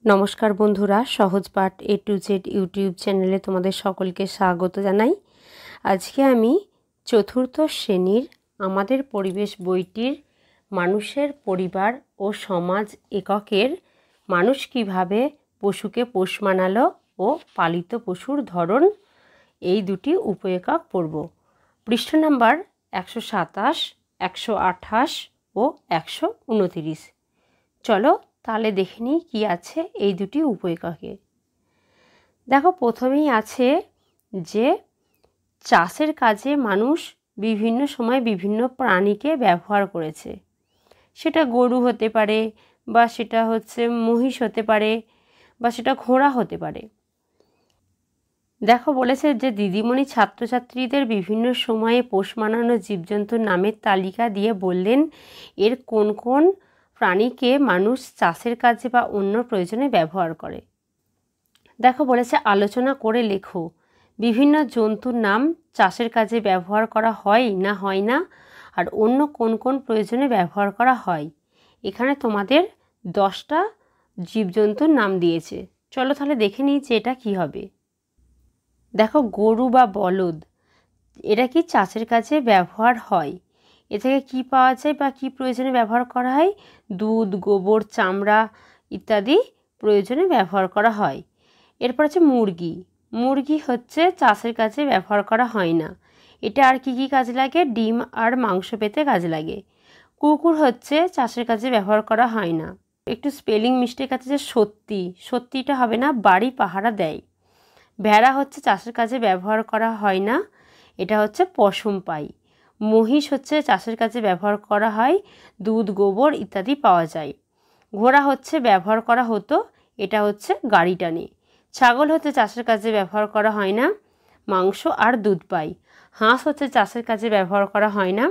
নমস্কার বন্ধুরা, সহজ পাঠ A to Z ইউটিউব চ্যানেলে তোমাদের সকলকে স্বাগত জানাই। আজকে আমি চতুর্থ শ্রেণীর আমাদের পরিবেশ বইটির মানুষের পরিবার ও সমাজ এককের মানুষ কিভাবে পশুকে পোষ মানালো ও পালিত পশুর ধরন এই দুটি উপএকক পড়ব। পৃষ্ঠ নাম্বার 127, 128 ও 129। চলো তাহলে দেখে নিই কী আছে এই দুটি উপএককে। দেখো, প্রথমেই আছে যে চাষের কাজে মানুষ বিভিন্ন সময় বিভিন্ন প্রাণীকে ব্যবহার করেছে। সেটা গরু হতে পারে, বা সেটা মহিষ হতে পারে, বা সেটা ঘোড়া হতে পারে। দেখো, বলেছে যে দিদিমণি ছাত্রছাত্রীদের বিভিন্ন সময়ে পোষ মানানো জীবজন্তুর নামের তালিকা দিয়ে বললেন এর কোন কোন প্রাণীকে মানুষ চাষের কাজে বা অন্য প্রয়োজনে ব্যবহার করে। দেখো, বলেছে আলোচনা করে লেখো বিভিন্ন জন্তুর নাম চাষের কাজে ব্যবহার করা হয় না, আর অন্য কোন কোন প্রয়োজনে ব্যবহার করা হয়। এখানে তোমাদের 10টা জীবজন্তুর নাম দিয়েছে। চলো তাহলে দেখে নিই যে এটা কী হবে। দেখো, গরু বা বলদ, এটা কি চাষের কাজে ব্যবহার হয়। এ থেকে কী পাওয়া যায় বা কী প্রয়োজনে ব্যবহার করা হয়? দুধ, গোবর, চামড়া ইত্যাদি প্রয়োজনে ব্যবহার করা হয়। এরপর আছে মুরগি। মুরগি চাষের কাজে ব্যবহার করা হয় না। এটা আর কি কি কাজে লাগে? ডিম আর মাংস পেতে কাজে লাগে। কুকুর চাষের কাজে ব্যবহার করা হয় না। একটু স্পেলিং মিস্টেক আছে, যে সত্যিটা হবে না, বাড়ি পাহারা দেয়। ভেড়া চাষের কাজে ব্যবহার করা হয় না, এটা পশম পাই। মহিষ চাষের কাজে ব্যবহার করা হয়, দুধ, গোবর ইত্যাদি পাওয়া যায়। ঘোড়া ব্যবহার করা হতো, এটা গাড়ি টানে। ছাগল চাষের কাজে ব্যবহার করা হয় না, মাংস আর দুধ পাই। হাঁস চাষের কাজে ব্যবহার করা হয় না,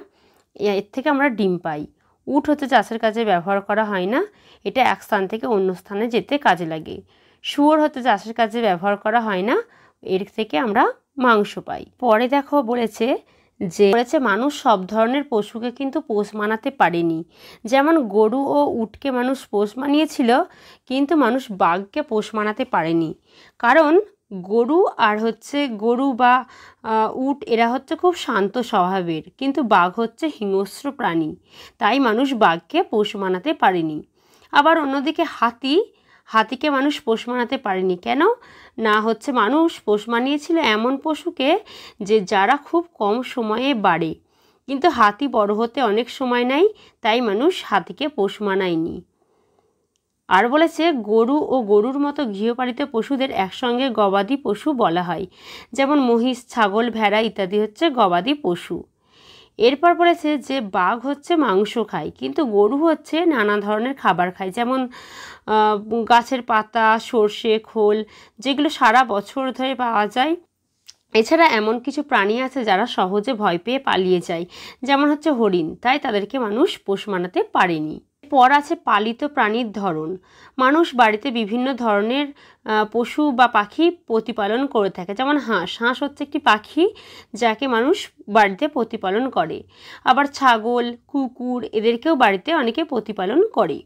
এর থেকে আমরা ডিম পাই। উট চাষের কাজে ব্যবহার করা হয় না, এটা এক স্থান থেকে অন্য স্থানে যেতে কাজে লাগে। শুয়োর চাষের কাজে ব্যবহার করা হয় না, এর থেকে আমরা মাংস পাই। পরে দেখো বলেছে মানুষ সব ধরনের পশুকে কিন্তু পোষ মানাতে পারেনি। যেমন গরু ও উটকে মানুষ পোষ মানিয়েছিল, কিন্তু মানুষ বাঘকে পোষ মানাতে পারেনি। কারণ গরু বা উট এরা খুব শান্ত স্বভাবের, কিন্তু বাঘ হিংস্র প্রাণী, তাই মানুষ বাঘকে পোষ মানাতে পারেনি। আবার অন্যদিকে হাতিকে মানুষ পোষ মানাতে পারেনি। কেন না? মানুষ পোষ মানিয়েছিল এমন পশুকে যারা খুব কম সময়ে বাড়ে, কিন্তু হাতি বড় হতে অনেক সময় নেয়, তাই মানুষ হাতিকে পোষ মানায়নি। আর বলেছে গরু ও গরুর মতো গৃহপালিত পশুদের একসঙ্গে গবাদি পশু বলা হয়। যেমন মহিষ, ছাগল, ভেড়া ইত্যাদি গবাদি পশু। এরপর বলেছে যে বাঘ মাংস খায়, কিন্তু গরু নানা ধরনের খাবার খায়। যেমন গাছের পাতা, সর্ষে খোল, যেগুলো সারা বছর ধরে পাওয়া যায়। এছাড়া এমন কিছু প্রাণী আছে যারা সহজে ভয় পেয়ে পালিয়ে যায়, যেমন হরিণ, তাই তাদেরকে মানুষ পোষ মানাতে পারেনি। পর আছে পালিত প্রাণীর ধরন। মানুষ বাড়িতে বিভিন্ন ধরনের পশু বা পাখি প্রতিপালন করে থাকে। যেমন হাঁস একটি পাখি যাকে মানুষ বাড়িতে প্রতিপালন করে। আবার ছাগল, কুকুর এদেরকেও বাড়িতে অনেকে প্রতিপালন করে।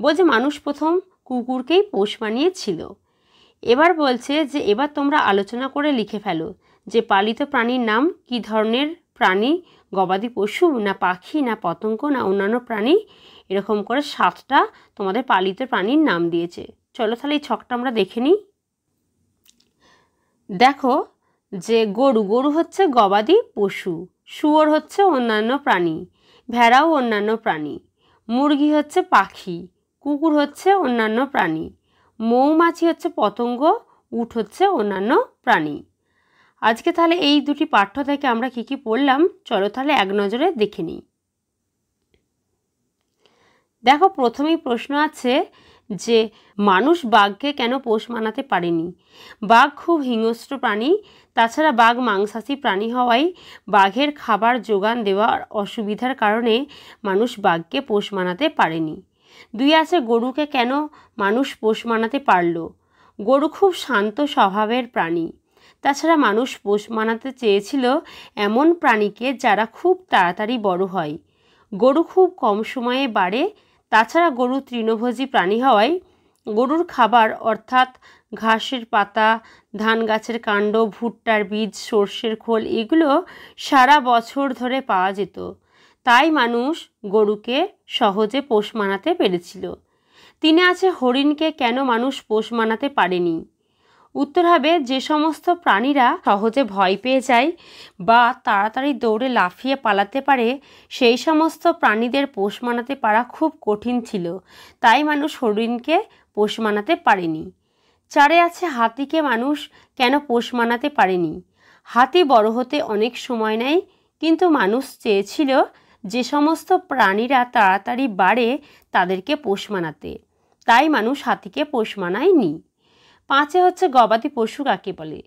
বলছে মানুষ প্রথম কুকুরকেই পোষ মানিয়েছিল। এবার বলছে যে এবার তোমরা আলোচনা করে লিখে ফেলো যে পালিত প্রাণীর নাম কী ধরনের প্রাণী, গবাদি পশু না পাখি না পতঙ্গ না অন্যান্য প্রাণী। এরকম করে 7টা তোমাদের পালিত প্রাণীর নাম দিয়েছে। চলো তাহলে এই ছকটা আমরা দেখে নিই। দেখো যে গরু গবাদি পশু, শুয়োর অন্যান্য প্রাণী, ভেড়াও অন্যান্য প্রাণী, মুরগি পাখি, কুকুর অন্যান্য প্রাণী, মৌমাছি পতঙ্গ, উট অন্যান্য প্রাণী। আজকে তাহলে এই দুটি পাঠ্য থেকে আমরা কি কি পড়লাম, চলো তাহলে এক নজরে দেখে নিই। দেখো, প্রথমেই প্রশ্ন আছে যে মানুষ বাঘকে কেন পোষ মানাতে পারেনি। বাঘ খুব হিংস্র প্রাণী, তাছাড়া বাঘ মাংসাশী প্রাণী হওয়ায় বাঘের খাবার যোগান দেওয়ার অসুবিধার কারণে মানুষ বাঘকে পোষ মানাতে পারেনি। 2 আছে গরুকে কেন মানুষ পোষ মানাতে পারল। গরু খুব শান্ত স্বভাবের প্রাণী, তাছাড়া মানুষ পোষ মানাতে চেয়েছিল এমন প্রাণীকে যারা খুব তাড়াতাড়ি বড় হয়। গরু খুব কম সময়ে বাড়ে, তাছাড়া গরু তৃণভোজী প্রাণী হওয়ায় গরুর খাবার অর্থাৎ ঘাসের পাতা, ধান গাছের কাণ্ড, ভুট্টার বীজ, সর্ষের খোল এগুলো সারা বছর ধরে পাওয়া যেত, তাই মানুষ গরুকে সহজে পোষ মানাতে পেরেছিল। 3 আছে হরিণকে কেন মানুষ পোষ মানাতে পারেনি। উত্তর হবে যে সমস্ত প্রাণীরা সহজে ভয় পেয়ে যায় বা তাড়াতাড়ি দৌড়ে লাফিয়ে পালাতে পারে সেই সমস্ত প্রাণীদের পোষ মানাতে পারা খুব কঠিন ছিল, তাই মানুষ হরিণকে পোষ মানাতে পারেনি। 4 আছে হাতিকে মানুষ কেন পোষ মানাতে পারেনি। হাতি বড় হতে অনেক সময় নেয়, কিন্তু মানুষ চেয়েছিল যে সমস্ত প্রাণীরা তাড়াতাড়ি বাড়ে তাদেরকে পোষ মানাতে, তাই মানুষ হাতিকে পোষ মানায়নি। 5 হচ্ছে গবাদি পশু কাকে বলে।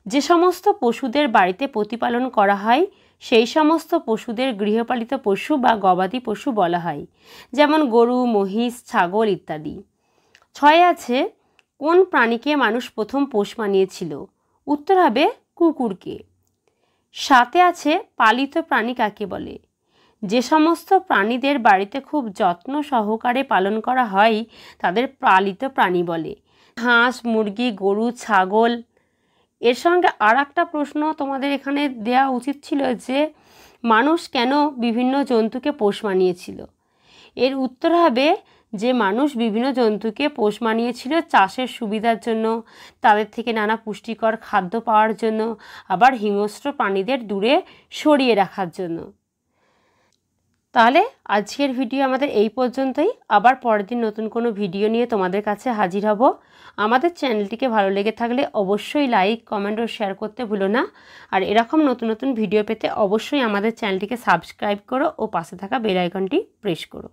যে সমস্ত পশুদের বাড়িতে প্রতিপালন করা হয় সেই সমস্ত পশুদের গৃহপালিত পশু বা গবাদি পশু বলা হয়, যেমন গরু, মহিষ, ছাগল ইত্যাদি। 6 আছে কোন প্রাণীকে মানুষ প্রথম পোষ মানিয়েছিল। উত্তর হবে কুকুরকে। 7 আছে পালিত প্রাণী কাকে বলে। যে সমস্ত প্রাণীদের বাড়িতে খুব যত্ন সহকারে পালন করা হয় তাদের পালিত প্রাণী বলে। হাঁস, মুরগি, গরু, ছাগল। এর সঙ্গে আর একটা প্রশ্ন তোমাদের এখানে দেওয়া উচিত ছিল যে মানুষ কেন বিভিন্ন জন্তুকে পোষ মানিয়েছিল। এর উত্তর হবে যে মানুষ বিভিন্ন জন্তুকে পোষ মানিয়েছিল চাষের সুবিধার জন্য, তাদের থেকে নানা পুষ্টিকর খাদ্য পাওয়ার জন্য, আবার হিংস্র প্রাণীদের দূরে সরিয়ে রাখার জন্য। তাহলে আজকের ভিডিও আমাদের এই পর্যন্তই। আবার পরের দিন নতুন কোনো ভিডিও নিয়ে তোমাদের কাছে হাজির হব। আমাদের চ্যানেলটিকে ভালো লেগে থাকলে অবশ্যই লাইক, কমেন্ট ও শেয়ার করতে ভুলো না। আর এরকম নতুন নতুন ভিডিও পেতে অবশ্যই আমাদের চ্যানেলটিকে সাবস্ক্রাইব করো ও পাশে থাকা বেল আইকনটি প্রেস করো।